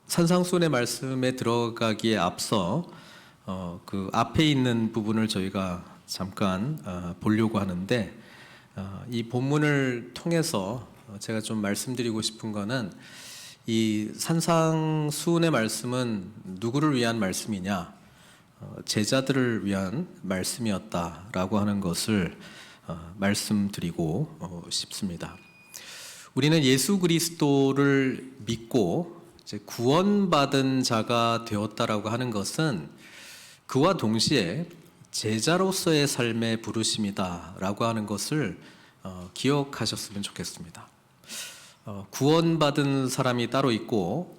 산상수훈의 말씀에 들어가기에 앞서 그 앞에 있는 부분을 저희가 잠깐 보려고 하는데, 이 본문을 통해서 제가 좀 말씀드리고 싶은 거는, 이 산상수훈의 말씀은 누구를 위한 말씀이냐, 제자들을 위한 말씀이었다라고 하는 것을 말씀드리고 싶습니다. 우리는 예수 그리스도를 믿고 이제 구원받은 자가 되었다라고 하는 것은 그와 동시에 제자로서의 삶의 부르심이다라고 하는 것을 기억하셨으면 좋겠습니다. 구원받은 사람이 따로 있고,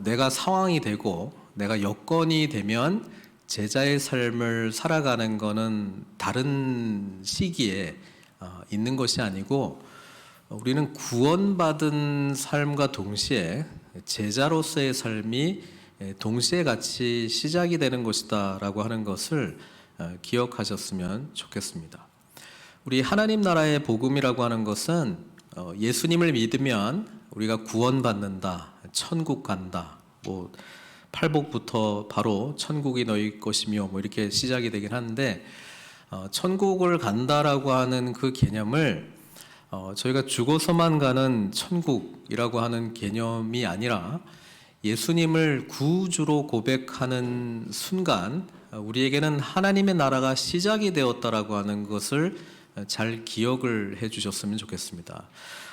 내가 상황이 되고 내가 여건이 되면 제자의 삶을 살아가는 것은 다른 시기에 있는 것이 아니고, 우리는 구원받은 삶과 동시에 제자로서의 삶이 동시에 같이 시작이 되는 것이다 라고 하는 것을 기억하셨으면 좋겠습니다. 우리 하나님 나라의 복음이라고 하는 것은 예수님을 믿으면 우리가 구원받는다, 천국 간다, 팔복부터 바로 천국이 너희 것이며 이렇게 시작이 되긴 하는데, 천국을 간다라고 하는 그 개념을 저희가 죽어서만 가는 천국이라고 하는 개념이 아니라, 예수님을 구주로 고백하는 순간 우리에게는 하나님의 나라가 시작이 되었다라고 하는 것을 잘 기억을 해 주셨으면 좋겠습니다.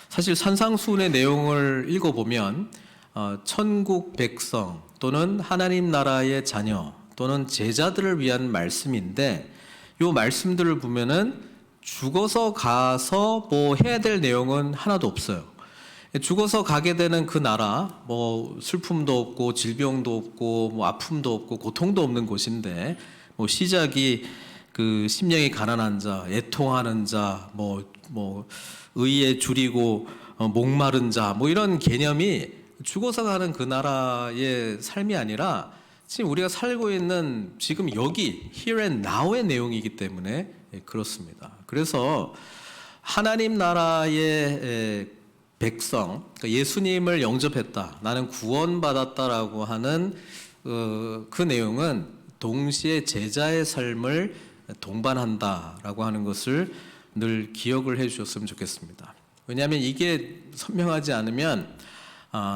사실 산상수훈의 내용을 읽어보면 천국 백성 또는 하나님 나라의 자녀 또는 제자들을 위한 말씀인데, 이 말씀들을 보면은 죽어서 가서 해야 될 내용은 하나도 없어요. 죽어서 가게 되는 그 나라, 슬픔도 없고 질병도 없고 아픔도 없고 고통도 없는 곳인데, 시작이 그 심령이 가난한 자, 애통하는 자, 의에 줄이고 목마른 자, 이런 개념이 죽어서 가는 그 나라의 삶이 아니라 지금 우리가 살고 있는 지금 여기 here and now의 내용이기 때문에 그렇습니다. 그래서 하나님 나라의 백성, 예수님을 영접했다, 나는 구원받았다라고 하는 그 내용은 동시에 제자의 삶을 동반한다라고 하는 것을 늘 기억을 해 주셨으면 좋겠습니다. 왜냐하면 이게 선명하지 않으면,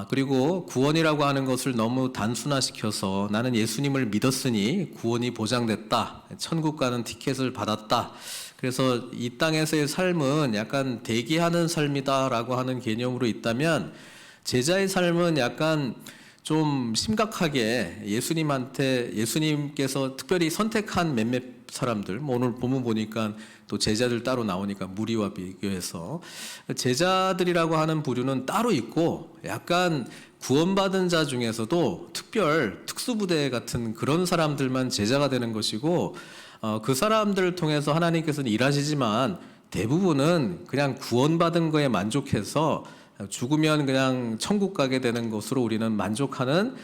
그리고 구원이라고 하는 것을 너무 단순화시켜서 나는 예수님을 믿었으니 구원이 보장됐다, 천국 가는 티켓을 받았다, 그래서 이 땅에서의 삶은 약간 대기하는 삶이다라고 하는 개념으로 있다면, 제자의 삶은 약간 좀 심각하게 예수님께서 특별히 선택한 몇몇 사람들, 오늘 본문 보니까 또 제자들 따로 나오니까 무리와 비교해서 제자들이라고 하는 부류는 따로 있고, 약간 구원받은 자 중에서도 특수부대 같은 그런 사람들만 제자가 되는 것이고, 그 사람들을 통해서 하나님께서는 일하시지만 대부분은 그냥 구원받은 거에 만족해서 죽으면 그냥 천국 가게 되는 것으로 우리는 만족하는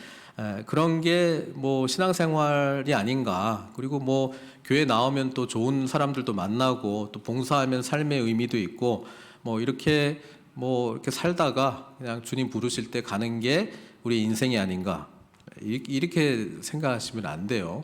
그런 게 신앙생활이 아닌가. 그리고 교회 나오면 또 좋은 사람들도 만나고 또 봉사하면 삶의 의미도 있고 이렇게 살다가 그냥 주님 부르실 때 가는 게 우리 인생이 아닌가, 이렇게 생각하시면 안 돼요.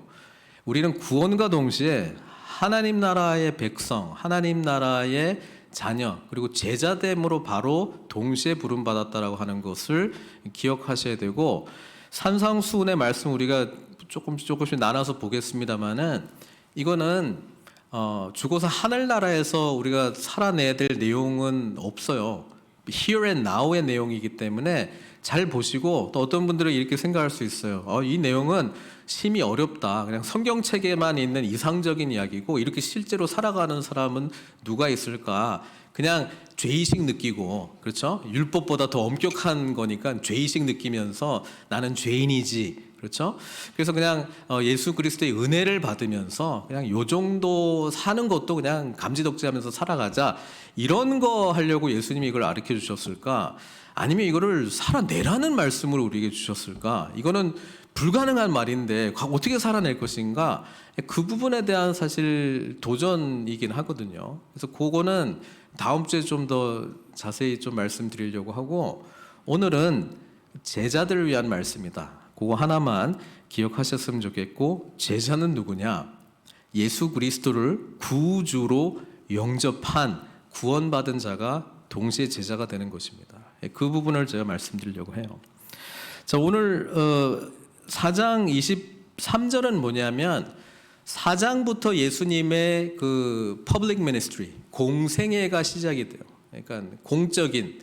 우리는 구원과 동시에 하나님 나라의 백성, 하나님 나라의 자녀, 그리고 제자됨으로 바로 동시에 부름받았다라고 하는 것을 기억하셔야 되고, 산상수훈의 말씀 우리가 조금씩 나눠서 보겠습니다만은, 이거는 죽어서 하늘나라에서 우리가 살아내야 될 내용은 없어요. Here and now의 내용이기 때문에 잘 보시고, 또 어떤 분들은 이렇게 생각할 수 있어요. 이 내용은 심히 어렵다, 그냥 성경책에만 있는 이상적인 이야기고 이렇게 실제로 살아가는 사람은 누가 있을까, 그냥 죄의식 느끼고, 그렇죠? 율법보다 더 엄격한 거니까 죄의식 느끼면서 나는 죄인이지, 그렇죠? 그래서 그냥 예수 그리스도의 은혜를 받으면서 그냥 요 정도 사는 것도 그냥 감지덕지하면서 살아가자, 이런 거 하려고 예수님이 이걸 가르쳐 주셨을까? 아니면 이거를 살아내라는 말씀을 우리에게 주셨을까? 이거는 불가능한 말인데 어떻게 살아낼 것인가? 그 부분에 대한 사실 도전이긴 하거든요. 그래서 그거는 다음 주에 좀 더 자세히 좀 말씀드리려고 하고, 오늘은 제자들을 위한 말씀이다. 그거 하나만 기억하셨으면 좋겠고, 제자는 누구냐? 예수 그리스도를 구주로 영접한 구원받은 자가 동시에 제자가 되는 것입니다. 그 부분을 제가 말씀드리려고 해요. 자, 오늘 4장 23절은 뭐냐면 4장부터 예수님의 그 퍼블릭 미니스트리, 공생애가 시작이 돼요. 그러니까 공적인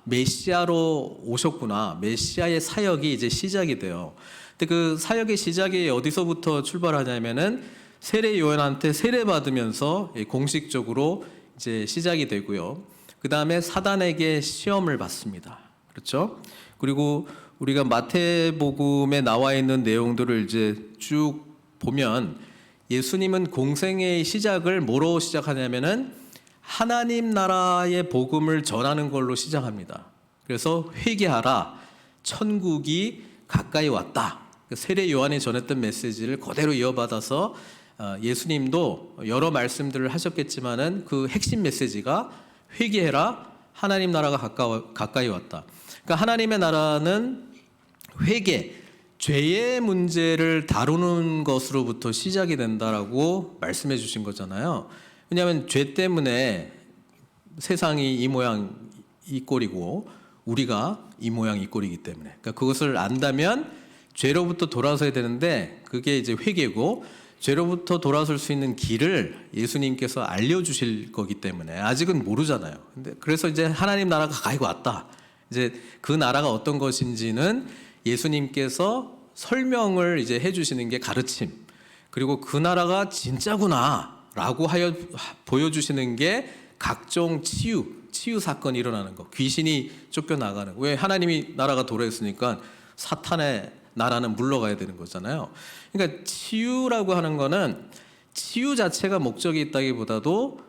메시아로 오셨구나. 메시아의 사역이 이제 시작이 돼요. 근데 그 사역의 시작이 어디서부터 출발하냐면은 세례 요한한테 세례 받으면서 공식적으로 이제 시작이 되고요. 그 다음에 사단에게 시험을 받습니다. 그렇죠? 그리고 우리가 마태복음에 나와 있는 내용들을 이제 쭉 보면 예수님은 공생애의 시작을 뭐로 시작하냐면은 하나님 나라의 복음을 전하는 걸로 시작합니다. 그래서 회개하라, 천국이 가까이 왔다. 세례 요한이 전했던 메시지를 그대로 이어받아서 예수님도 여러 말씀들을 하셨겠지만은 그 핵심 메시지가 회개해라, 하나님 나라가 가까이 왔다. 그러니까 하나님의 나라는 회개, 죄의 문제를 다루는 것으로부터 시작이 된다라고 말씀해 주신 거잖아요. 왜냐하면 죄 때문에 세상이 이 모양 이 꼴이고 우리가 이 모양 이 꼴이기 때문에, 그러니까 그것을 안다면 죄로부터 돌아서야 되는데 그게 이제 회개고, 죄로부터 돌아설 수 있는 길을 예수님께서 알려주실 거기 때문에 아직은 모르잖아요. 근데 그래서 이제 하나님 나라가 가까이 왔다. 이제 그 나라가 어떤 것인지는 예수님께서 설명을 이제 해주시는 게 가르침, 그리고 그 나라가 진짜구나라고 하여 보여주시는 게 각종 치유 사건이 일어나는 거, 귀신이 쫓겨나가는 거. 왜? 하나님이 나라가 도래했으니까 사탄의 나라는 물러가야 되는 거잖아요. 그러니까 치유라고 하는 거는 치유 자체가 목적이 있다기보다도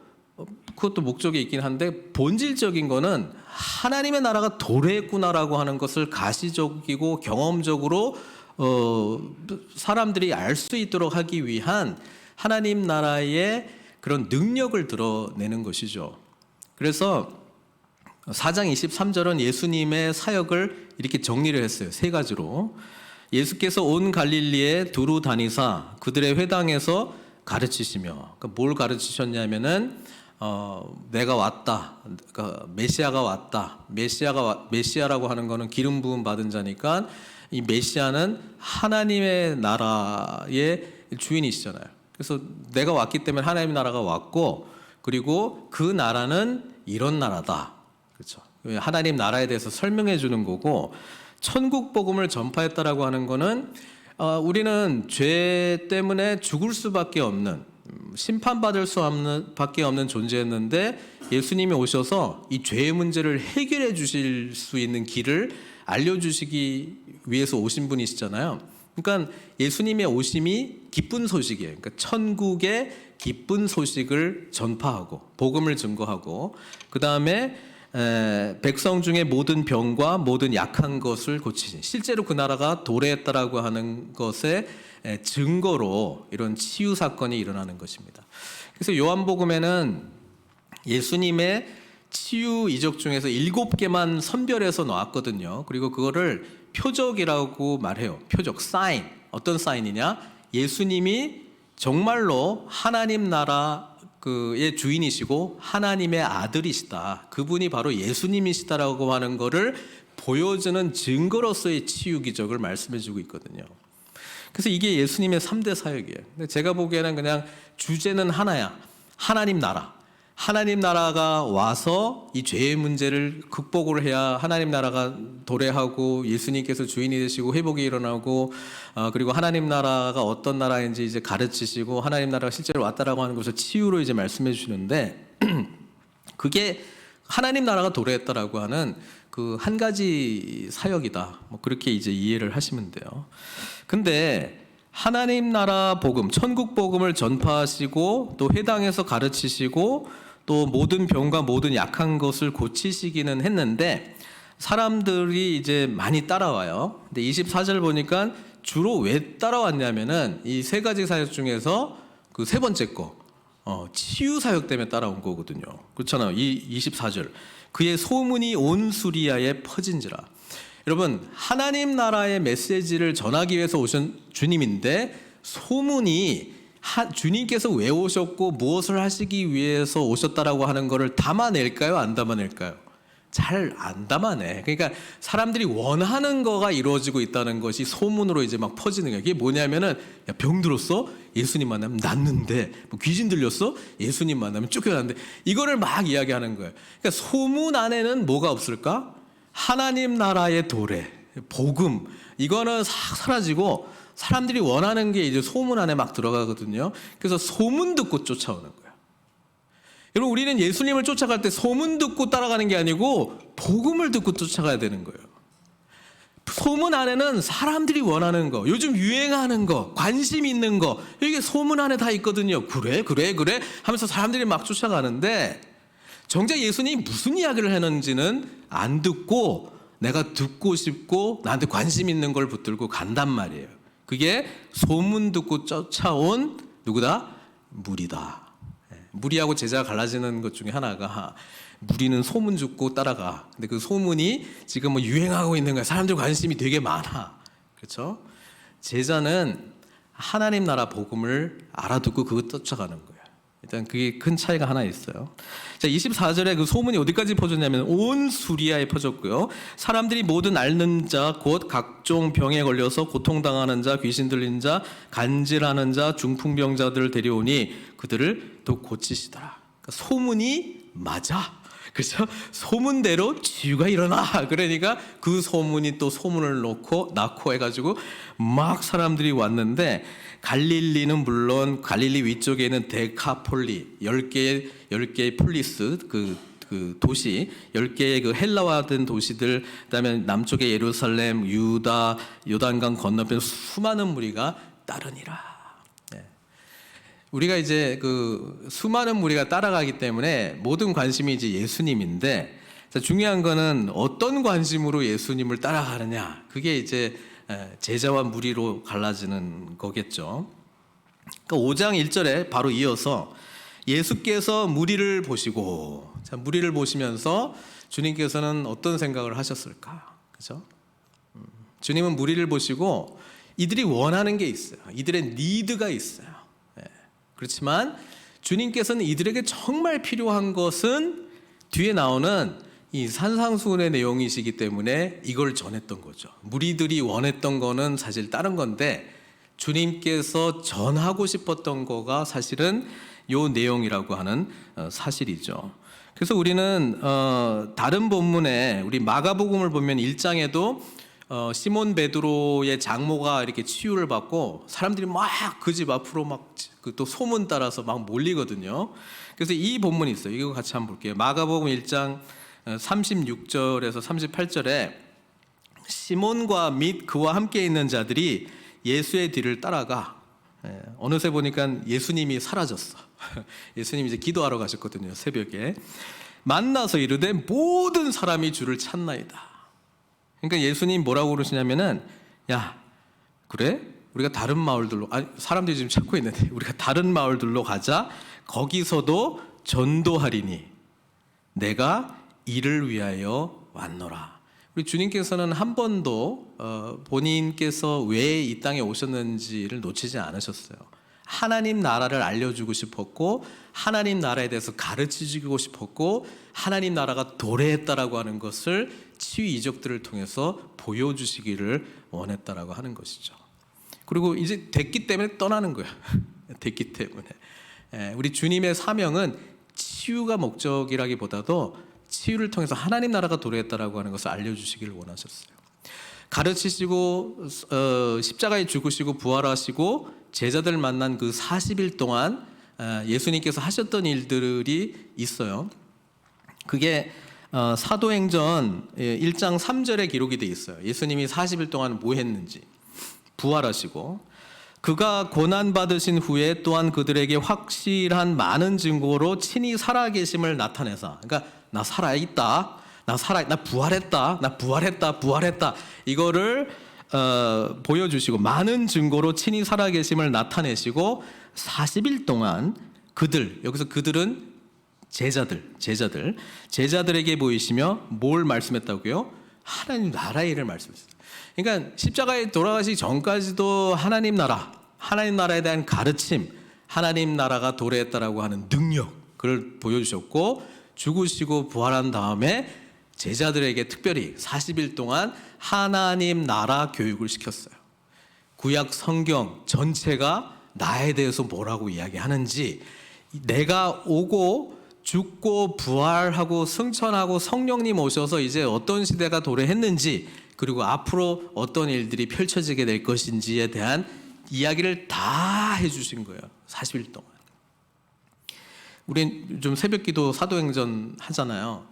그것도 목적이 있긴 한데 본질적인 거는 하나님의 나라가 도래했구나라고 하는 것을 가시적이고 경험적으로 사람들이 알 수 있도록 하기 위한 하나님 나라의 그런 능력을 드러내는 것이죠. 그래서 4장 23절은 예수님의 사역을 이렇게 정리를 했어요. 세 가지로. 예수께서 온 갈릴리에 두루 다니사 그들의 회당에서 가르치시며, 그러니까 뭘 가르치셨냐면은 내가 왔다, 그러니까 메시아가 왔다. 메시아라고 하는 거는 기름 부음 받은 자니까 이 메시아는 하나님의 나라의 주인이시잖아요. 그래서 내가 왔기 때문에 하나님의 나라가 왔고, 그리고 그 나라는 이런 나라다. 그렇죠? 하나님 나라에 대해서 설명해 주는 거고, 천국 복음을 전파했다라고 하는 거는 우리는 죄 때문에 죽을 수밖에 없는, 심판받을 수밖에 없는 존재였는데 예수님이 오셔서 이 죄의 문제를 해결해 주실 수 있는 길을 알려주시기 위해서 오신 분이시잖아요. 그러니까 예수님의 오심이 기쁜 소식이에요. 그러니까 천국의 기쁜 소식을 전파하고 복음을 증거하고, 그 다음에 백성 중에 모든 병과 모든 약한 것을 고치신, 실제로 그 나라가 도래했다라고 하는 것의 증거로 이런 치유 사건이 일어나는 것입니다. 그래서 요한복음에는 예수님의 치유 이적 중에서 7개만 선별해서 나왔거든요. 그리고 그거를 표적이라고 말해요. 표적, 사인. 어떤 사인이냐? 예수님이 정말로 하나님 나라 의 주인이시고 하나님의 아들이시다, 그분이 바로 예수님이시다라고 하는 거를 보여주는 증거로서의 치유 기적을 말씀해주고 있거든요. 그래서 이게 예수님의 3대 사역이에요. 근데 제가 보기에는 그냥 주제는 하나야. 하나님 나라. 하나님 나라가 와서 이 죄의 문제를 극복을 해야 하나님 나라가 도래하고 예수님께서 주인이 되시고 회복이 일어나고, 그리고 하나님 나라가 어떤 나라인지 이제 가르치시고 하나님 나라가 실제로 왔다라고 하는 것을 치유로 이제 말씀해 주시는데 그게 하나님 나라가 도래했다라고 하는 그 한 가지 사역이다. 뭐 그렇게 이제 이해를 하시면 돼요. 근데 하나님 나라 복음, 천국 복음을 전파하시고 또 회당에서 가르치시고 또 모든 병과 모든 약한 것을 고치시기는 했는데 사람들이 이제 많이 따라와요. 근데 24절 보니까 주로 왜 따라왔냐면은 이 세 가지 사역 중에서 그 세 번째 거, 치유 사역 때문에 따라온 거거든요. 그렇잖아요. 이 24절. 그의 소문이 온 수리아에 퍼진지라. 여러분, 하나님 나라의 메시지를 전하기 위해서 오신 주님인데 소문이 주님께서 왜 오셨고 무엇을 하시기 위해서 오셨다라고 하는 것을 담아낼까요? 안 담아낼까요? 잘 안 담아내. 그러니까 사람들이 원하는 거가 이루어지고 있다는 것이 소문으로 이제 막 퍼지는 거예요. 이게 뭐냐면은, 야, 병 들었어? 예수님 만나면 낫는데. 뭐 귀신 들렸어? 예수님 만나면 쫓겨났는데. 이거를 막 이야기하는 거예요. 그러니까 소문 안에는 뭐가 없을까? 하나님 나라의 도래, 복음, 이거는 싹 사라지고 사람들이 원하는 게 이제 소문 안에 막 들어가거든요. 그래서 소문 듣고 쫓아오는 거예요. 여러분, 우리는 예수님을 쫓아갈 때 소문 듣고 따라가는 게 아니고 복음을 듣고 쫓아가야 되는 거예요. 소문 안에는 사람들이 원하는 거, 요즘 유행하는 거, 관심 있는 거, 이게 소문 안에 다 있거든요. 그래 하면서 사람들이 막 쫓아가는데 정작 예수님이 무슨 이야기를 했는지는 안 듣고 내가 듣고 싶고 나한테 관심 있는 걸 붙들고 간단 말이에요. 그게 소문 듣고 쫓아온 누구다? 무리다. 무리하고 제자가 갈라지는 것 중에 하나가, 무리는 소문 듣고 따라가. 근데 그 소문이 지금 뭐 유행하고 있는 거야. 사람들 관심이 되게 많아. 그렇죠? 제자는 하나님 나라 복음을 알아듣고 그거 쫓아가는 거예요. 일단 그게 큰 차이가 하나 있어요. 자, 24절에 그 소문이 어디까지 퍼졌냐면 온 수리아에 퍼졌고요. 사람들이 모든 앓는 자, 곧 각종 병에 걸려서 고통당하는 자, 귀신 들린 자, 간질하는 자, 중풍병자들을 데려오니 그들을 또 고치시더라. 그러니까 소문이 맞아. 그렇죠? 소문대로 치유가 일어나. 그러니까 그 소문이 또 소문을 낳고 해가지고 막 사람들이 왔는데, 갈릴리는 물론 갈릴리 위쪽에 있는 데카폴리 10개의 폴리스 그 도시 10개의 그 헬라화된 도시들, 그다음에 남쪽의 예루살렘, 유다, 요단강 건너편 수많은 무리가 따르니라. 우리가 이제 그 수많은 무리가 따라가기 때문에 모든 관심이 이제 예수님인데, 중요한 거는 어떤 관심으로 예수님을 따라가느냐. 그게 이제 제자와 무리로 갈라지는 거겠죠. 그러니까 5장 1절에 바로 이어서 예수께서 무리를 보시고, 자, 무리를 보시면서 주님께서는 어떤 생각을 하셨을까? 그죠? 주님은 무리를 보시고 이들이 원하는 게 있어요. 이들의 니드가 있어요. 그렇지만 주님께서는 이들에게 정말 필요한 것은 뒤에 나오는 이 산상수훈의 내용이시기 때문에 이걸 전했던 거죠. 무리들이 원했던 거는 사실 다른 건데 주님께서 전하고 싶었던 거가 사실은 요 내용이라고 하는 사실이죠. 그래서 우리는 다른 본문에 우리 마가복음을 보면 1장에도 시몬 베드로의 장모가 이렇게 치유를 받고 사람들이 막 그 집 앞으로 막 또 소문 따라서 막 몰리거든요. 그래서 이 본문이 있어요. 이거 같이 한번 볼게요. 마가복음 1장 36절에서 38절에 시몬과 및 그와 함께 있는 자들이 예수의 뒤를 따라가, 어느새 보니까 예수님이 사라졌어. 예수님이 이제 기도하러 가셨거든요. 새벽에 만나서 이르되 모든 사람이 주를 찾나이다. 그러니까 예수님 뭐라고 그러시냐면은, 야, 그래? 우리가 다른 마을들로, 사람들이 지금 찾고 있는데 우리가 다른 마을들로 가자. 거기서도 전도하리니 내가 이를 위하여 왔노라. 우리 주님께서는 한 번도 본인께서 왜 이 땅에 오셨는지를 놓치지 않으셨어요. 하나님 나라를 알려주고 싶었고, 하나님 나라에 대해서 가르치고 싶었고, 하나님 나라가 도래했다라고 하는 것을 치유 이적들을 통해서 보여주시기를 원했다라고 하는 것이죠. 그리고 이제 됐기 때문에 떠나는 거야. 됐기 때문에. 우리 주님의 사명은 치유가 목적이라기보다도 치유를 통해서 하나님 나라가 도래했다라고 하는 것을 알려주시기를 원하셨어요. 가르치시고 십자가에 죽으시고 부활하시고 제자들 만난 그 40일 동안 예수님께서 하셨던 일들이 있어요. 그게 사도행전 1장 3절에 기록이 돼 있어요. 예수님이 40일 동안 뭐 했는지. 부활하시고 그가 고난받으신 후에 또한 그들에게 확실한 많은 증거로 친히 살아계심을 나타내서, 그러니까 나 살아있다, 나 부활했다 이거를 보여주시고 많은 증거로 친히 살아계심을 나타내시고 40일 동안 여기서 그들은 제자들에게 보이시며 뭘 말씀했다고요? 하나님 나라의 일을 말씀하셨어요. 그러니까 십자가에 돌아가시기 전까지도 하나님 나라에 대한 가르침, 하나님 나라가 도래했다라고 하는 능력, 그걸 보여주셨고, 죽으시고 부활한 다음에 제자들에게 특별히 40일 동안 하나님 나라 교육을 시켰어요. 구약 성경 전체가 나에 대해서 뭐라고 이야기하는지, 내가 오고 죽고 부활하고 승천하고 성령님 오셔서 이제 어떤 시대가 도래했는지, 그리고 앞으로 어떤 일들이 펼쳐지게 될 것인지에 대한 이야기를 다 해주신 거예요. 40일 동안. 우린 좀 새벽기도 사도행전 하잖아요.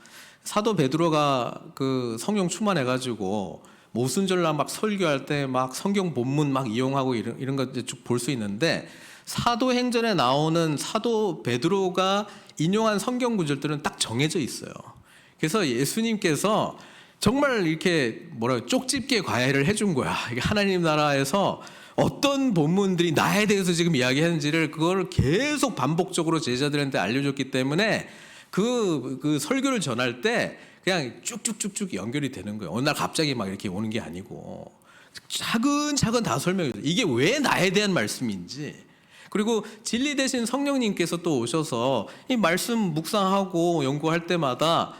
사도 베드로가 그 성령 충만해가지고 모순절날 막 설교할 때 막 성경 본문 막 이용하고 이런 거 쭉 볼 수 있는데, 사도행전에 나오는 사도 베드로가 인용한 성경 구절들은 딱 정해져 있어요. 그래서 예수님께서 정말 이렇게 쪽집게 과외를 해준 거야. 이게 하나님 나라에서 어떤 본문들이 나에 대해서 지금 이야기하는지를 그걸 계속 반복적으로 제자들한테 알려줬기 때문에 그 설교를 전할 때 그냥 쭉쭉쭉쭉 연결이 되는 거예요. 어느 날 갑자기 막 이렇게 오는 게 아니고 차근차근 다 설명해줘요. 이게 왜 나에 대한 말씀인지, 그리고 진리 대신 성령님께서 또 오셔서 이 말씀 묵상하고 연구할 때마다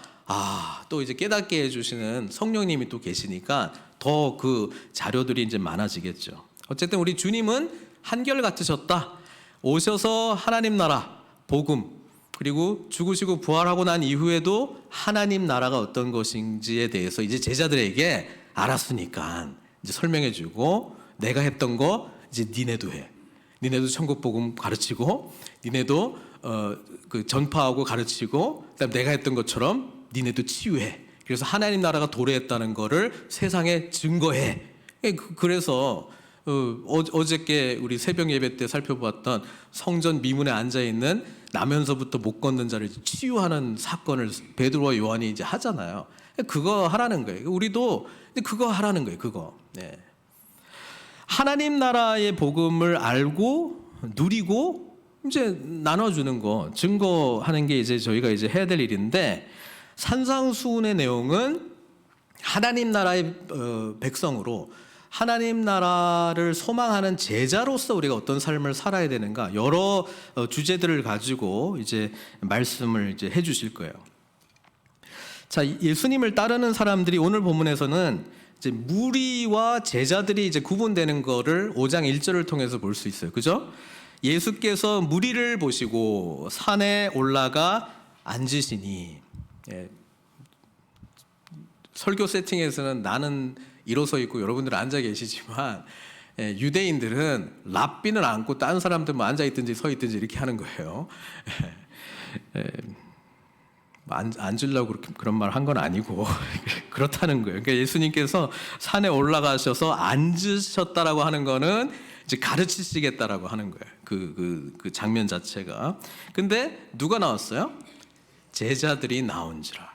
또 이제 깨닫게 해주시는 성령님이 또 계시니까 더 그 자료들이 이제 많아지겠죠. 어쨌든 우리 주님은 한결같으셨다. 오셔서 하나님 나라, 복음, 그리고 죽으시고 부활하고 난 이후에도 하나님 나라가 어떤 것인지에 대해서 이제 제자들에게 알았으니까 이제 설명해주고, 내가 했던 거 이제 니네도 해. 니네도 천국 복음 가르치고, 니네도 그 전파하고 가르치고, 그다음 내가 했던 것처럼 니네도 치유해. 그래서 하나님 나라가 도래했다는 거를 세상에 증거해. 그래서 어저께 우리 새벽 예배 때 살펴보았던 성전 미문에 앉아 있는 나면서부터 못 걷는 자를 치유하는 사건을 베드로와 요한이 이제 하잖아요. 그거 하라는 거예요. 우리도 그거 하라는 거예요. 그거. 네. 하나님 나라의 복음을 알고 누리고 이제 나눠주는 거, 증거하는 게 이제 저희가 이제 해야 될 일인데, 산상수훈의 내용은 하나님 나라의 백성으로 하나님 나라를 소망하는 제자로서 우리가 어떤 삶을 살아야 되는가, 여러 주제들을 가지고 이제 말씀을 이제 해주실 거예요. 자, 예수님을 따르는 사람들이 오늘 본문에서는 이제 무리와 제자들이 이제 구분되는 거를 5장 1절을 통해서 볼 수 있어요. 그죠? 예수께서 무리를 보시고 산에 올라가 앉으시니, 설교 세팅에서는 나는 일어서 있고 여러분들은 앉아 계시지만, 유대인들은 랍비는 앉고 다른 사람들은 뭐 앉아 있든지 서 있든지 이렇게 하는 거예요. 앉으려고 그런 말 한 건 아니고 그렇다는 거예요. 그러니까 예수님께서 산에 올라가셔서 앉으셨다라고 하는 거는 이제 가르치시겠다라고 하는 거예요. 그 장면 자체가. 근데 누가 나왔어요? 제자들이 나온지라.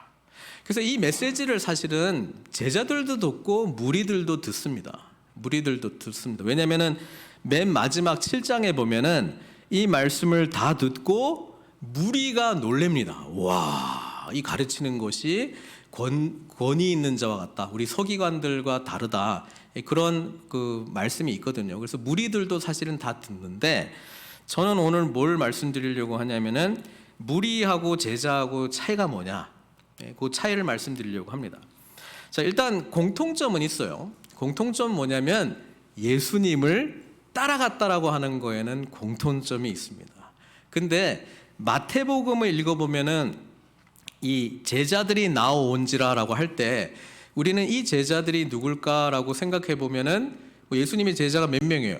그래서 이 메시지를 사실은 제자들도 듣고 무리들도 듣습니다. 왜냐면은 맨 마지막 7장에 보면은 이 말씀을 다 듣고 무리가 놀랍니다. 와, 이 가르치는 것이 권위 있는 자와 같다. 우리 서기관들과 다르다. 그런 그 말씀이 있거든요. 그래서 무리들도 사실은 다 듣는데, 저는 오늘 뭘 말씀드리려고 하냐면은 무리하고 제자하고 차이가 뭐냐, 그 차이를 말씀드리려고 합니다. 자, 일단 공통점은 있어요. 공통점 뭐냐면 예수님을 따라갔다라고 하는 거에는 공통점이 있습니다. 근데 마태복음을 읽어보면은 이 제자들이 나온지라라고 할 때 우리는 이 제자들이 누굴까라고 생각해 보면은 예수님의 제자가 몇 명이에요?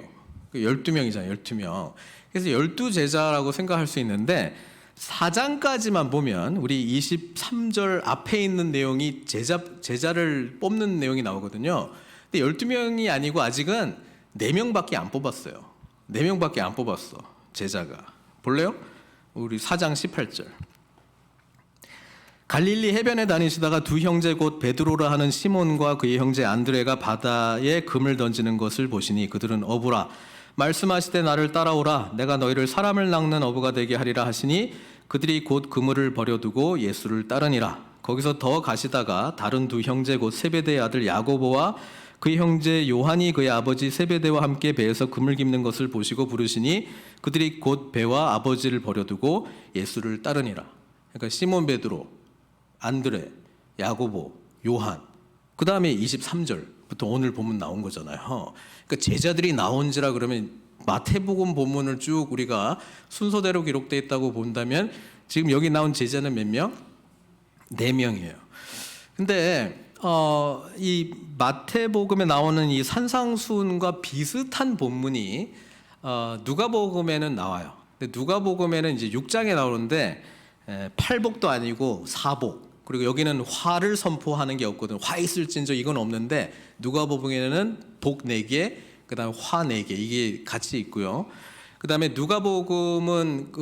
12명이잖아요. 12명. 그래서 12제자라고 생각할 수 있는데, 4장까지만 보면 우리 23절 앞에 있는 내용이 제자를 뽑는 내용이 나오거든요. 근데 12명이 아니고 아직은 4명밖에 안 뽑았어요. 4명밖에 안 뽑았어, 제자가. 볼래요? 우리 4장 18절. 갈릴리 해변에 다니시다가 두 형제 곧 베드로라 하는 시몬과 그의 형제 안드레가 바다에 금을 던지는 것을 보시니 그들은 어부라. 말씀하시되 나를 따라오라. 내가 너희를 사람을 낚는 어부가 되게 하리라 하시니 그들이 곧 그물을 버려두고 예수를 따르니라. 거기서 더 가시다가 다른 두 형제 곧 세베대의 아들 야고보와 그의 형제 요한이 그의 아버지 세베대와 함께 배에서 금을 깁는 것을 보시고 부르시니 그들이 곧 배와 아버지를 버려두고 예수를 따르니라. 그러니까 시몬 베드로, 안드레, 야고보, 요한, 그 다음에 23절부터 오늘 본문 나온 거잖아요. 그러니까 제자들이 나온지라 그러면 마태복음 본문을 쭉 우리가 순서대로 기록되어 있다고 본다면 지금 여기 나온 제자는 몇 명? 4명이에요. 근데 이 마태복음에 나오는 이 산상수훈과 비슷한 본문이 누가복음에는 나와요. 근데 누가복음에는 이제 6장에 나오는데 팔복도 아니고 사복, 그리고 여기는 화를 선포하는 게 없거든. 화 있을진저 이건 없는데 누가복음에는 복 4개, 그다음에 화 4개 이게 같이 있고요. 그다음에 누가복음은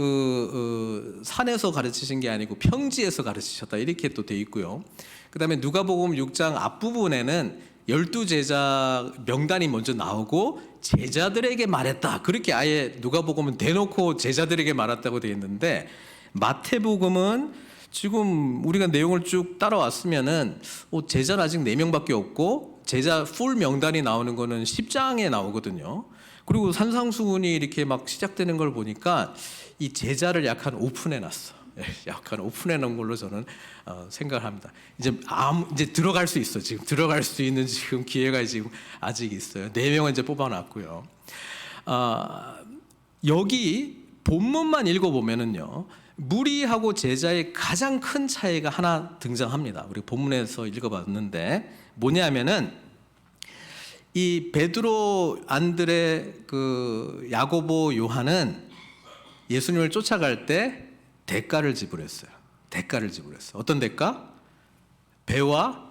산에서 가르치신 게 아니고 평지에서 가르치셨다 이렇게 또 돼 있고요. 그다음에 누가복음 6장 앞부분에는 12제자 명단이 먼저 나오고 제자들에게 말했다. 그렇게 아예 누가복음은 대놓고 제자들에게 말했다고 돼 있는데 마태복음은 지금 우리가 내용을 쭉 따라왔으면은 제자는 아직 4명밖에 없고 제자 풀 명단이 나오는 거는 10장에 나오거든요. 그리고 산상수훈이 이렇게 막 시작되는 걸 보니까 이 제자를 약간 오픈해 놨어. 약간 오픈해 놓은 걸로 저는 생각을 합니다. 이제 들어갈 수 있어. 지금 들어갈 수 있는 지금 기회가 지금 아직 있어요. 4명은 이제 뽑아놨고요. 여기 본문만 읽어보면은요, 무리하고 제자의 가장 큰 차이가 하나 등장합니다. 우리 본문에서 읽어봤는데 뭐냐면은 이 베드로, 안드레, 야고보, 요한은 예수님을 쫓아갈 때 대가를 지불했어요. 대가를 지불했어요. 어떤 대가? 배와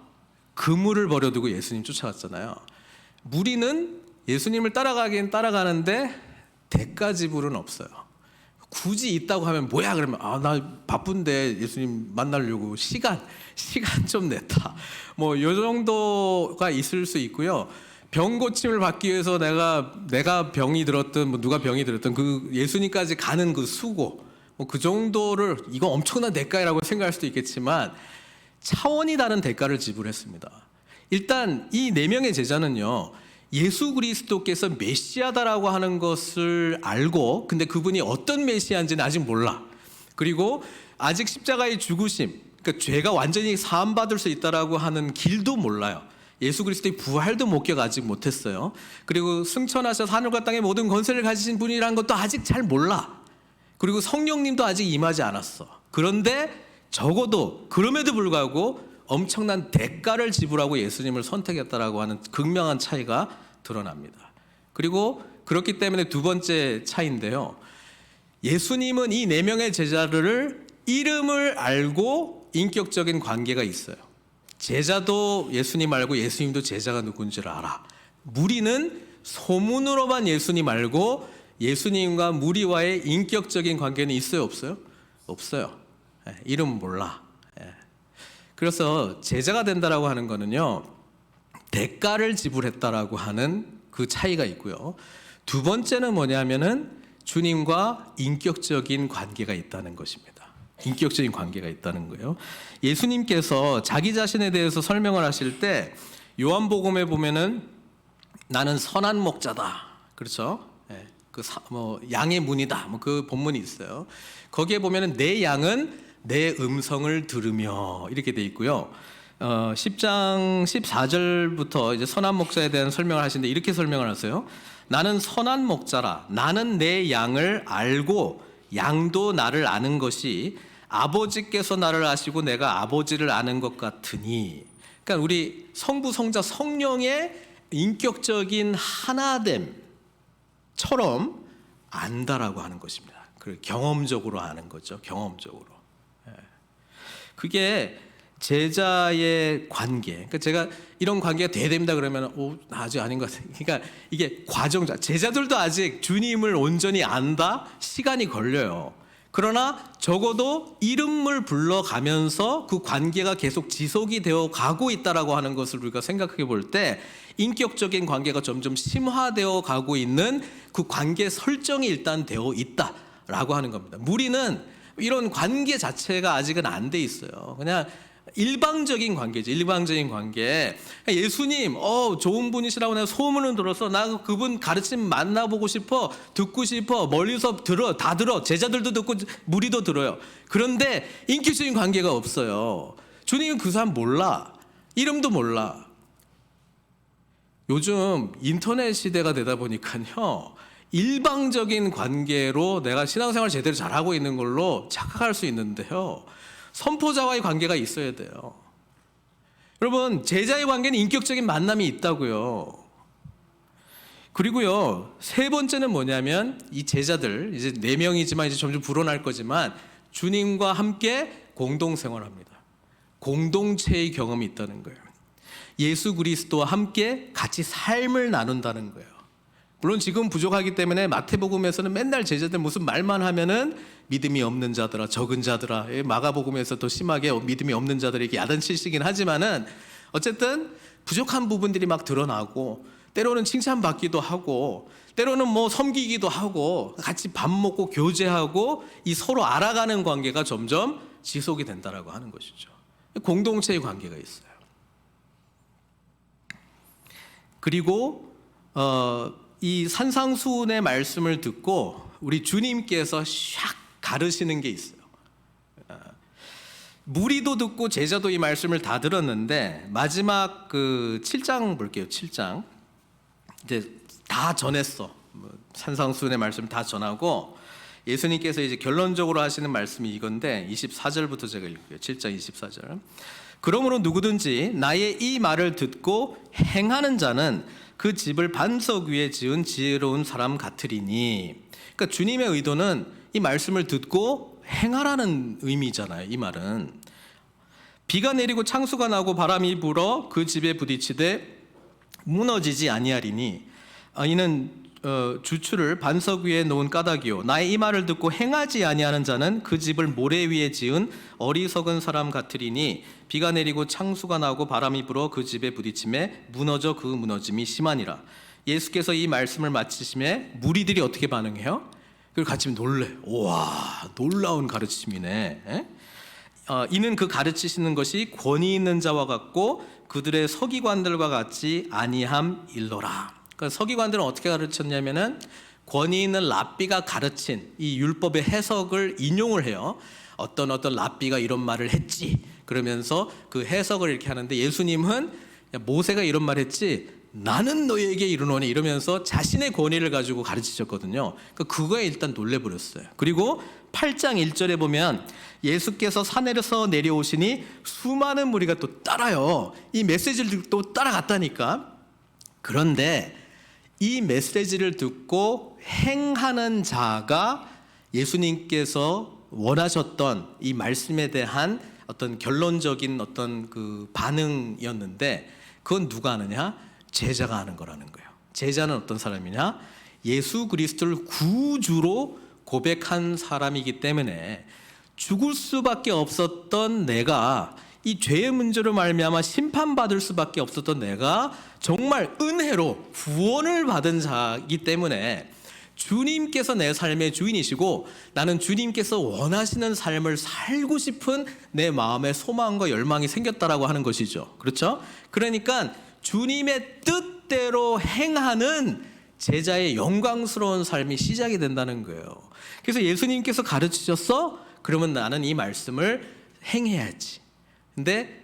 그물을 버려두고 예수님 쫓아갔잖아요. 무리는 예수님을 따라가긴 따라가는데 대가 지불은 없어요. 굳이 있다고 하면 뭐야 그러면 나 바쁜데 예수님 만나려고 시간 좀 냈다. 뭐 요 정도가 있을 수 있고요. 병 고침을 받기 위해서 내가 병이 들었든 뭐 누가 병이 들었든 그 예수님까지 가는 그 수고 뭐 그 정도를 이거 엄청난 대가라고 생각할 수도 있겠지만 차원이 다른 대가를 지불했습니다. 일단 이 4명의 제자는요, 예수 그리스도께서 메시아다라고 하는 것을 알고, 근데 그분이 어떤 메시아인지는 아직 몰라. 그리고 아직 십자가의 죽으심, 그러니까 죄가 완전히 사함받을 수 있다라고 하는 길도 몰라요. 예수 그리스도의 부활도 목격 아직 못했어요. 그리고 승천하셔서 하늘과 땅의 모든 권세를 가지신 분이라는 것도 아직 잘 몰라. 그리고 성령님도 아직 임하지 않았어. 그런데 적어도 그럼에도 불구하고 엄청난 대가를 지불하고 예수님을 선택했다라고 하는 극명한 차이가 드러납니다. 그리고 그렇기 때문에 두 번째 차이인데요, 예수님은 이 4명의 제자들을 이름을 알고 인격적인 관계가 있어요. 제자도 예수님 알고 예수님도 제자가 누군지를 알아. 무리는 소문으로만 예수님 알고 예수님과 무리와의 인격적인 관계는 있어요, 없어요? 없어요. 이름 몰라. 그래서 제자가 된다라고 하는 거는요, 대가를 지불했다라고 하는 그 차이가 있고요. 두 번째는 뭐냐면은 주님과 인격적인 관계가 있다는 것입니다. 인격적인 관계가 있다는 거예요. 예수님께서 자기 자신에 대해서 설명을 하실 때 요한복음에 보면은 나는 선한 목자다. 그렇죠? 양의 문이다. 그 본문이 있어요. 거기에 보면은 내 양은 내 음성을 들으며 이렇게 돼 있고요. 10장 14절부터 이제 선한 목자에 대한 설명을 하시는데 이렇게 설명을 하세요. 나는 선한 목자라. 나는 내 양을 알고 양도 나를 아는 것이 아버지께서 나를 아시고 내가 아버지를 아는 것 같으니. 그러니까 우리 성부, 성자, 성령의 인격적인 하나됨처럼 안다라고 하는 것입니다. 그 경험적으로 아는 거죠. 경험적으로. 그게 제자의 관계. 그러니까 제가 이런 관계가 돼야 됩니다 그러면 아직 아닌 것 같아요. 그러니까 이게 과정자. 제자들도 아직 주님을 온전히 안다 시간이 걸려요. 그러나 적어도 이름을 불러가면서 그 관계가 계속 지속이 되어 가고 있다라고 하는 것을 우리가 생각해 볼 때 인격적인 관계가 점점 심화되어 가고 있는 그 관계 설정이 일단 되어 있다라고 하는 겁니다. 무리는 이런 관계 자체가 아직은 안 돼 있어요. 그냥 일방적인 관계죠. 일방적인 관계. 예수님, 좋은 분이시라고 내가 소문은 들어서 나 그분 가르침 만나보고 싶어, 듣고 싶어, 멀리서 다 들어. 제자들도 듣고 무리도 들어요. 그런데 인격적인 관계가 없어요. 주님은 그 사람 몰라. 이름도 몰라. 요즘 인터넷 시대가 되다 보니까요, 일방적인 관계로 내가 신앙생활 제대로 잘하고 있는 걸로 착각할 수 있는데요, 선포자와의 관계가 있어야 돼요. 여러분, 제자의 관계는 인격적인 만남이 있다고요. 그리고요, 세 번째는 뭐냐면, 이 제자들 이제 4명이지만 이제 점점 불어날 거지만 주님과 함께 공동생활합니다. 공동체의 경험이 있다는 거예요. 예수 그리스도와 함께 같이 삶을 나눈다는 거예요. 물론 지금 부족하기 때문에 마태복음에서는 맨날 제자들 무슨 말만 하면은 믿음이 없는 자들아, 적은 자들아, 마가복음에서 더 심하게 믿음이 없는 자들에게 야단치시긴 하지만은 어쨌든 부족한 부분들이 막 드러나고, 때로는 칭찬받기도 하고, 때로는 뭐 섬기기도 하고, 같이 밥 먹고 교제하고, 이 서로 알아가는 관계가 점점 지속이 된다라고 하는 것이죠. 공동체의 관계가 있어요. 그리고 이 산상수훈의 말씀을 듣고 우리 주님께서 샥 가르시는 게 있어요. 무리도 듣고 제자도 이 말씀을 다 들었는데, 마지막 그 7장 볼게요. 7장 이제 다 전했어. 산상수훈의 말씀 다 전하고 예수님께서 이제 결론적으로 하시는 말씀이 이건데, 24절부터 제가 읽을게요. 7장 24절. 그러므로 누구든지 나의 이 말을 듣고 행하는 자는 그 집을 반석 위에 지은 지혜로운 사람 같으리니. 그러니까 주님의 의도는 이 말씀을 듣고 행하라는 의미잖아요. 이 말은 비가 내리고 창수가 나고 바람이 불어 그 집에 부딪히되 무너지지 아니하리니 이는 주추를 반석 위에 놓은 까닭이요, 나의 이 말을 듣고 행하지 아니하는 자는 그 집을 모래 위에 지은 어리석은 사람 같으리니 비가 내리고 창수가 나고 바람이 불어 그 집에 부딪힘에 무너져 그 무너짐이 심하니라. 예수께서 이 말씀을 마치심에 무리들이 어떻게 반응해요? 그걸 같이 놀래. 와, 놀라운 가르침이네. 이는 그 가르치시는 것이 권위 있는 자와 같고 그들의 서기관들과 같지 아니함일러라. 그러니까 서기관들은 어떻게 가르쳤냐면은 권위 있는 랍비가 가르친 이 율법의 해석을 인용을 해요. 어떤 랍비가 이런 말을 했지, 그러면서 그 해석을 이렇게 하는데, 예수님은 모세가 이런 말 했지, 나는 너에게 이르노니, 이러면서 자신의 권위를 가지고 가르치셨거든요. 그러니까 그거에 일단 놀래버렸어요. 그리고 8장 1절에 보면 예수께서 산에서 내려오시니 수많은 무리가 또 따라요. 이 메시지를 또 따라갔다니까. 그런데 이 메시지를 듣고 행하는 자가 예수님께서 원하셨던 이 말씀에 대한 어떤 결론적인 어떤 그 반응이었는데, 그건 누가 하느냐? 제자가 하는 거라는 거예요. 제자는 어떤 사람이냐? 예수 그리스도를 구주로 고백한 사람이기 때문에 죽을 수밖에 없었던 내가, 이 죄의 문제로 말미암아 심판받을 수밖에 없었던 내가 정말 은혜로 구원을 받은 자이기 때문에 주님께서 내 삶의 주인이시고 나는 주님께서 원하시는 삶을 살고 싶은 내 마음의 소망과 열망이 생겼다라고 하는 것이죠. 그렇죠? 그러니까 주님의 뜻대로 행하는 제자의 영광스러운 삶이 시작이 된다는 거예요. 그래서 예수님께서 가르치셨어? 그러면 나는 이 말씀을 행해야지. 근데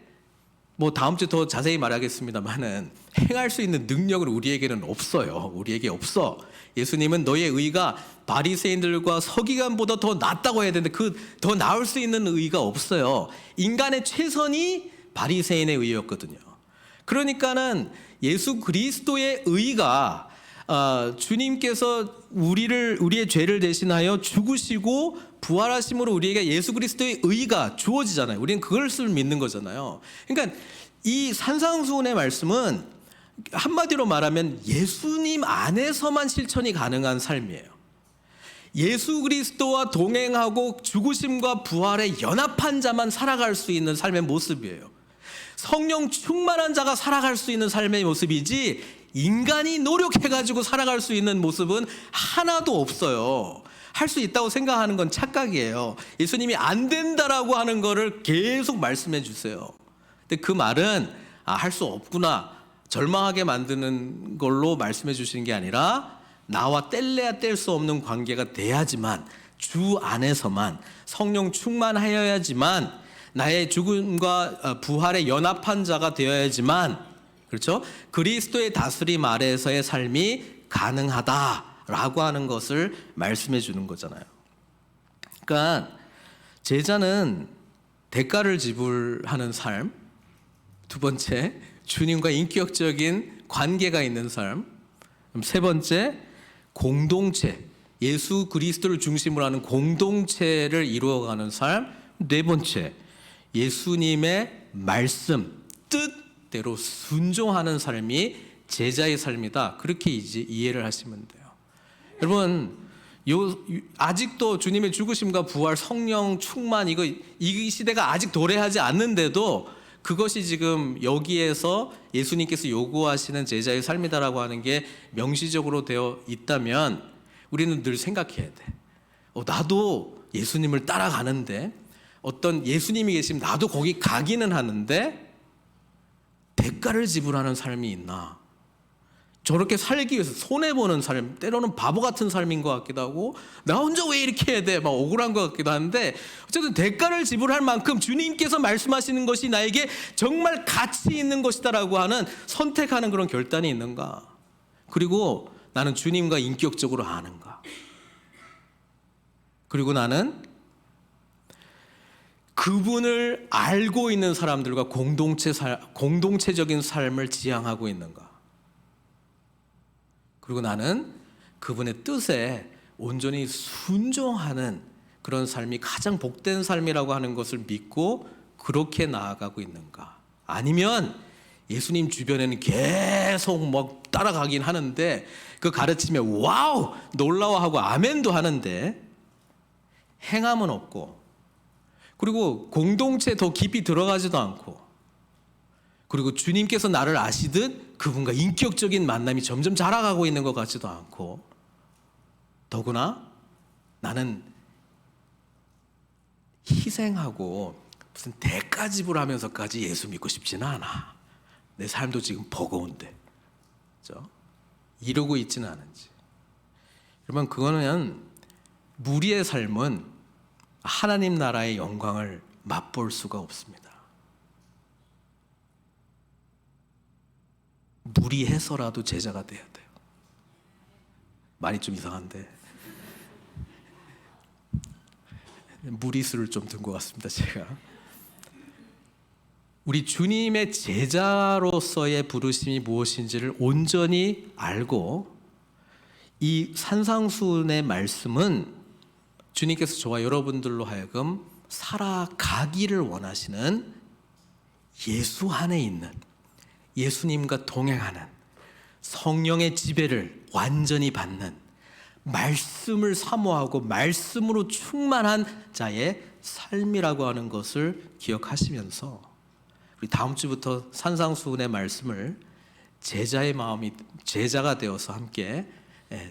뭐 다음 주 더 자세히 말하겠습니다만은 행할 수 있는 능력은 우리에게는 없어요. 우리에게 없어. 예수님은 너의 의가 바리새인들과 서기관보다 더 낫다고 해야 되는데 그 더 나을 수 있는 의가 없어요. 인간의 최선이 바리새인의 의였거든요. 그러니까는 예수 그리스도의 의가 주님께서 우리의 죄를 대신하여 죽으시고 부활하심으로 우리에게 예수 그리스도의 의가 주어지잖아요. 우리는 그것을 믿는 거잖아요. 그러니까 이 산상수훈의 말씀은 한마디로 말하면 예수님 안에서만 실천이 가능한 삶이에요. 예수 그리스도와 동행하고 죽으심과 부활에 연합한 자만 살아갈 수 있는 삶의 모습이에요. 성령 충만한 자가 살아갈 수 있는 삶의 모습이지, 인간이 노력해가지고 살아갈 수 있는 모습은 하나도 없어요. 할 수 있다고 생각하는 건 착각이에요. 예수님이 안 된다라고 하는 거를 계속 말씀해 주세요. 근데 그 말은 할 수 없구나, 절망하게 만드는 걸로 말씀해 주시는 게 아니라 나와 뗄래야 뗄 수 없는 관계가 돼야지만, 주 안에서만 성령 충만하여야지만, 나의 죽음과 부활에 연합한 자가 되어야지만, 그렇죠? 그리스도의 다스림 아래에서의 삶이 가능하다라고 하는 것을 말씀해 주는 거잖아요. 그러니까 제자는 대가를 지불하는 삶, 두 번째 주님과 인격적인 관계가 있는 삶, 세 번째 공동체, 예수 그리스도를 중심으로 하는 공동체를 이루어가는 삶, 네 번째 예수님의 말씀, 뜻대로 순종하는 삶이 제자의 삶이다. 그렇게 이제 이해를 하시면 돼요. 여러분, 아직도 주님의 죽으심과 부활, 성령 충만, 이 시대가 아직 도래하지 않는데도 그것이 지금 여기에서 예수님께서 요구하시는 제자의 삶이다라고 하는 게 명시적으로 되어 있다면 우리는 늘 생각해야 돼. 나도 예수님을 따라가는데, 어떤 예수님이 계시면 나도 거기 가기는 하는데 대가를 지불하는 삶이 있나? 저렇게 살기 위해서 손해보는 삶, 때로는 바보 같은 삶인 것 같기도 하고, 나 혼자 왜 이렇게 해야 돼? 막 억울한 것 같기도 한데, 어쨌든 대가를 지불할 만큼 주님께서 말씀하시는 것이 나에게 정말 가치 있는 것이다라고 하는, 선택하는 그런 결단이 있는가? 그리고 나는 주님과 인격적으로 아는가? 그리고 나는 그분을 알고 있는 사람들과 공동체적인 삶을 지향하고 있는가? 그리고 나는 그분의 뜻에 온전히 순종하는 그런 삶이 가장 복된 삶이라고 하는 것을 믿고 그렇게 나아가고 있는가? 아니면 예수님 주변에는 계속 막 따라가긴 하는데 그 가르침에 와우! 놀라워하고 아멘도 하는데 행함은 없고, 그리고 공동체에 더 깊이 들어가지도 않고, 그리고 주님께서 나를 아시듯 그분과 인격적인 만남이 점점 자라가고 있는 것 같지도 않고, 더구나 나는 희생하고 무슨 대가 지불하면서까지 예수 믿고 싶지는 않아. 내 삶도 지금 버거운데, 그렇죠? 이러고 있지는 않은지. 여러분, 그거는 무리의 삶은 하나님 나라의 영광을 맛볼 수가 없습니다. 무리해서라도 제자가 돼야 돼요. 말이 좀 이상한데 무리수를 좀 든 것 같습니다. 제가 우리 주님의 제자로서의 부르심이 무엇인지를 온전히 알고, 이 산상수훈의 말씀은 주님께서 저와 여러분들로 하여금 살아가기를 원하시는, 예수 안에 있는, 예수님과 동행하는, 성령의 지배를 완전히 받는, 말씀을 사모하고 말씀으로 충만한 자의 삶이라고 하는 것을 기억하시면서, 우리 다음 주부터 산상수훈의 말씀을 제자의 마음이 제자가 되어서 함께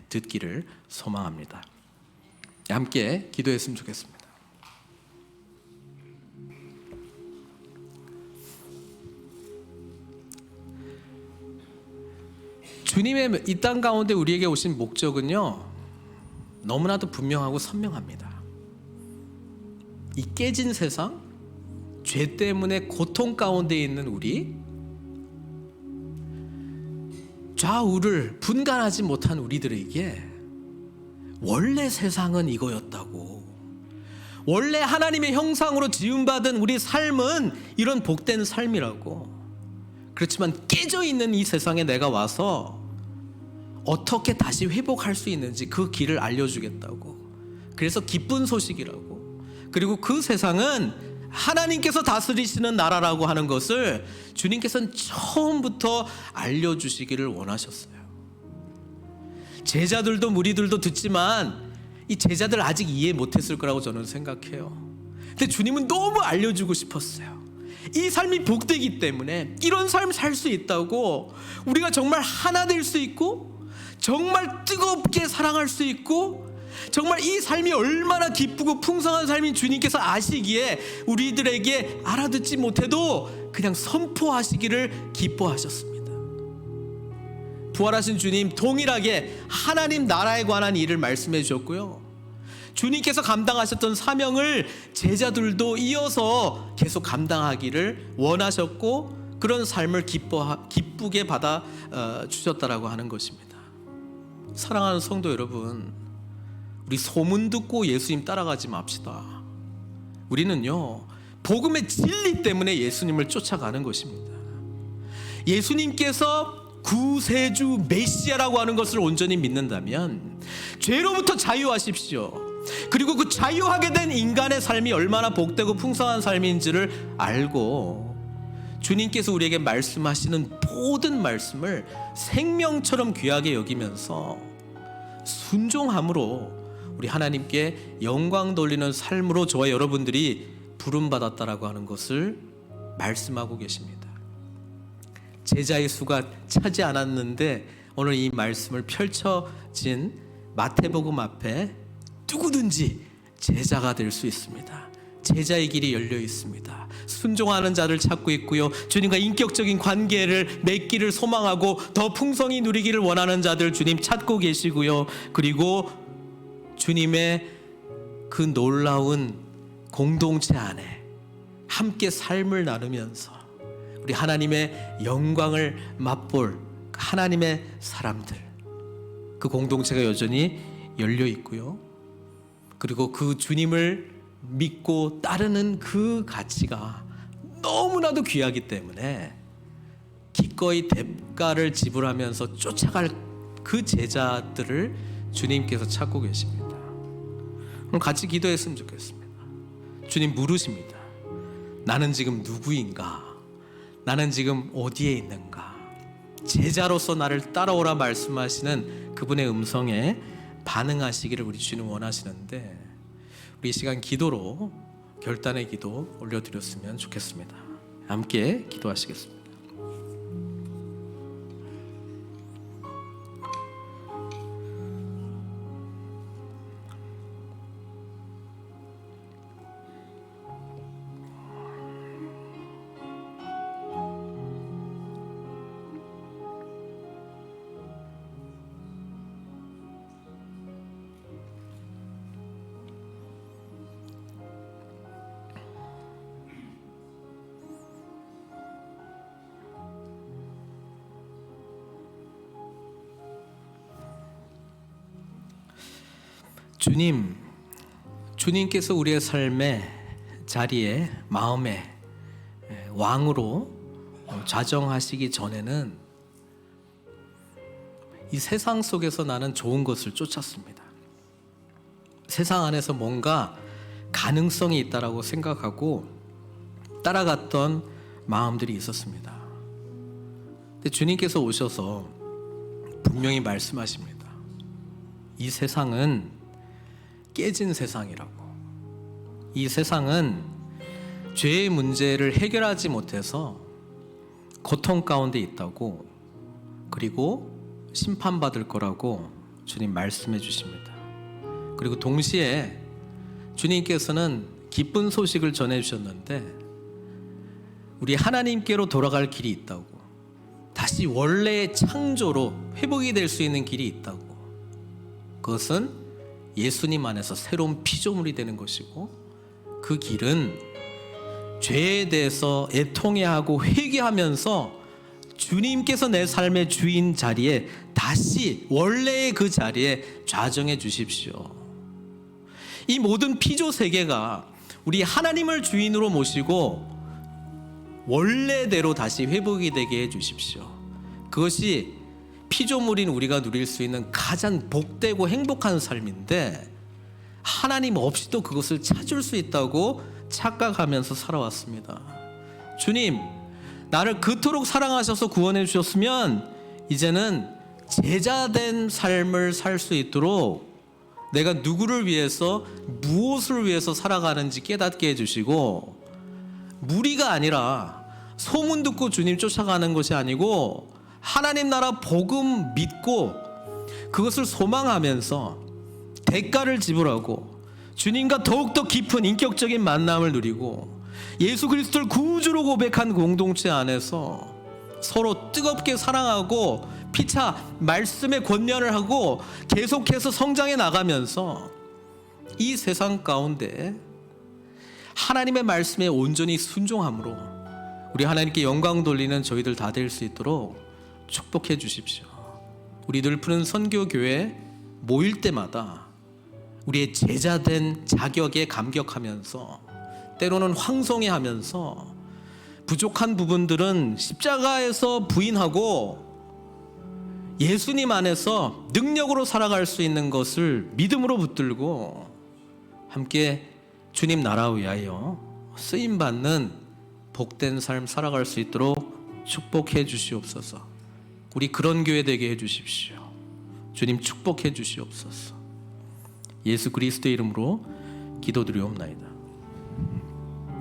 듣기를 소망합니다. 함께 기도했으면 좋겠습니다. 주님의 이 땅 가운데 우리에게 오신 목적은요, 너무나도 분명하고 선명합니다. 이 깨진 세상, 죄 때문에 고통 가운데 있는 우리, 좌우를 분간하지 못한 우리들에게 원래 세상은 이거였다고, 원래 하나님의 형상으로 지음받은 우리 삶은 이런 복된 삶이라고, 그렇지만 깨져 있는 이 세상에 내가 와서 어떻게 다시 회복할 수 있는지 그 길을 알려주겠다고, 그래서 기쁜 소식이라고, 그리고 그 세상은 하나님께서 다스리시는 나라라고 하는 것을 주님께서는 처음부터 알려주시기를 원하셨어요. 제자들도 무리들도 듣지만 이 제자들 아직 이해 못했을 거라고 저는 생각해요. 근데 주님은 너무 알려주고 싶었어요. 이 삶이 복되기 때문에, 이런 삶 살 수 있다고, 우리가 정말 하나 될 수 있고, 정말 뜨겁게 사랑할 수 있고, 정말 이 삶이 얼마나 기쁘고 풍성한 삶인 주님께서 아시기에 우리들에게 알아듣지 못해도 그냥 선포하시기를 기뻐하셨습니다. 부활하신 주님 동일하게 하나님 나라에 관한 일을 말씀해 주셨고요, 주님께서 감당하셨던 사명을 제자들도 이어서 계속 감당하기를 원하셨고 그런 삶을 기쁘게 받아 주셨다라고 하는 것입니다. 사랑하는 성도 여러분, 우리 소문 듣고 예수님 따라가지 맙시다. 우리는요, 복음의 진리 때문에 예수님을 쫓아가는 것입니다. 예수님께서 구세주 메시아라고 하는 것을 온전히 믿는다면 죄로부터 자유하십시오. 그리고 그 자유하게 된 인간의 삶이 얼마나 복되고 풍성한 삶인지를 알고 주님께서 우리에게 말씀하시는 모든 말씀을 생명처럼 귀하게 여기면서 순종함으로 우리 하나님께 영광 돌리는 삶으로 저와 여러분들이 부름받았다라고 하는 것을 말씀하고 계십니다. 제자의 수가 차지 않았는데 오늘 이 말씀을 펼쳐진 마태복음 앞에 누구든지 제자가 될 수 있습니다. 제자의 길이 열려 있습니다. 순종하는 자를 찾고 있고요, 주님과 인격적인 관계를 맺기를 소망하고 더 풍성히 누리기를 원하는 자들 주님 찾고 계시고요, 그리고 주님의 그 놀라운 공동체 안에 함께 삶을 나누면서 우리 하나님의 영광을 맛볼 하나님의 사람들, 그 공동체가 여전히 열려 있고요, 그리고 그 주님을 믿고 따르는 그 가치가 너무나도 귀하기 때문에 기꺼이 대가를 지불하면서 쫓아갈 그 제자들을 주님께서 찾고 계십니다. 그럼 같이 기도했으면 좋겠습니다. 주님 물으십니다. 나는 지금 누구인가? 나는 지금 어디에 있는가? 제자로서 나를 따라오라 말씀하시는 그분의 음성에 반응하시기를 우리 주님 원하시는데, 우리 이 시간 기도로 결단의 기도 올려드렸으면 좋겠습니다. 함께 기도하시겠습니다. 주님께서 우리의 삶의 자리에 마음의 왕으로 좌정하시기 전에는 이 세상 속에서 나는 좋은 것을 쫓았습니다. 세상 안에서 뭔가 가능성이 있다라고 생각하고 따라갔던 마음들이 있었습니다. 근데 주님께서 오셔서 분명히 말씀하십니다. 이 세상은 깨진 세상이라고. 이 세상은 죄의 문제를 해결하지 못해서 고통 가운데 있다고, 그리고 심판받을 거라고 주님 말씀해 주십니다. 그리고 동시에 주님께서는 기쁜 소식을 전해 주셨는데 우리 하나님께로 돌아갈 길이 있다고, 다시 원래의 창조로 회복이 될 수 있는 길이 있다고, 그것은 예수님 안에서 새로운 피조물이 되는 것이고, 그 길은 죄에 대해서 애통해하고 회개하면서 주님께서 내 삶의 주인 자리에 다시 원래의 그 자리에 좌정해 주십시오. 이 모든 피조 세계가 우리 하나님을 주인으로 모시고 원래대로 다시 회복이 되게 해 주십시오. 그것이 피조물인 우리가 누릴 수 있는 가장 복되고 행복한 삶인데, 하나님 없이도 그것을 찾을 수 있다고 착각하면서 살아왔습니다. 주님, 나를 그토록 사랑하셔서 구원해 주셨으면 이제는 제자된 삶을 살 수 있도록 내가 누구를 위해서, 무엇을 위해서 살아가는지 깨닫게 해주시고, 무리가 아니라 소문 듣고 주님 쫓아가는 것이 아니고 하나님 나라 복음 믿고 그것을 소망하면서 대가를 지불하고 주님과 더욱더 깊은 인격적인 만남을 누리고 예수 그리스도를 구주로 고백한 공동체 안에서 서로 뜨겁게 사랑하고 피차 말씀의 권면을 하고 계속해서 성장해 나가면서 이 세상 가운데 하나님의 말씀에 온전히 순종함으로 우리 하나님께 영광 돌리는 저희들 다 될 수 있도록 축복해 주십시오. 우리 늘푸른 선교교회 모일 때마다 우리의 제자된 자격에 감격하면서 때로는 황송해하면서 부족한 부분들은 십자가에서 부인하고 예수님 안에서 능력으로 살아갈 수 있는 것을 믿음으로 붙들고 함께 주님 나라 위하여 쓰임받는 복된 삶 살아갈 수 있도록 축복해 주시옵소서. 우리 그런 교회 되게 해 주십시오. 주님 축복해 주시옵소서. 예수 그리스도의 이름으로 기도드리옵나이다.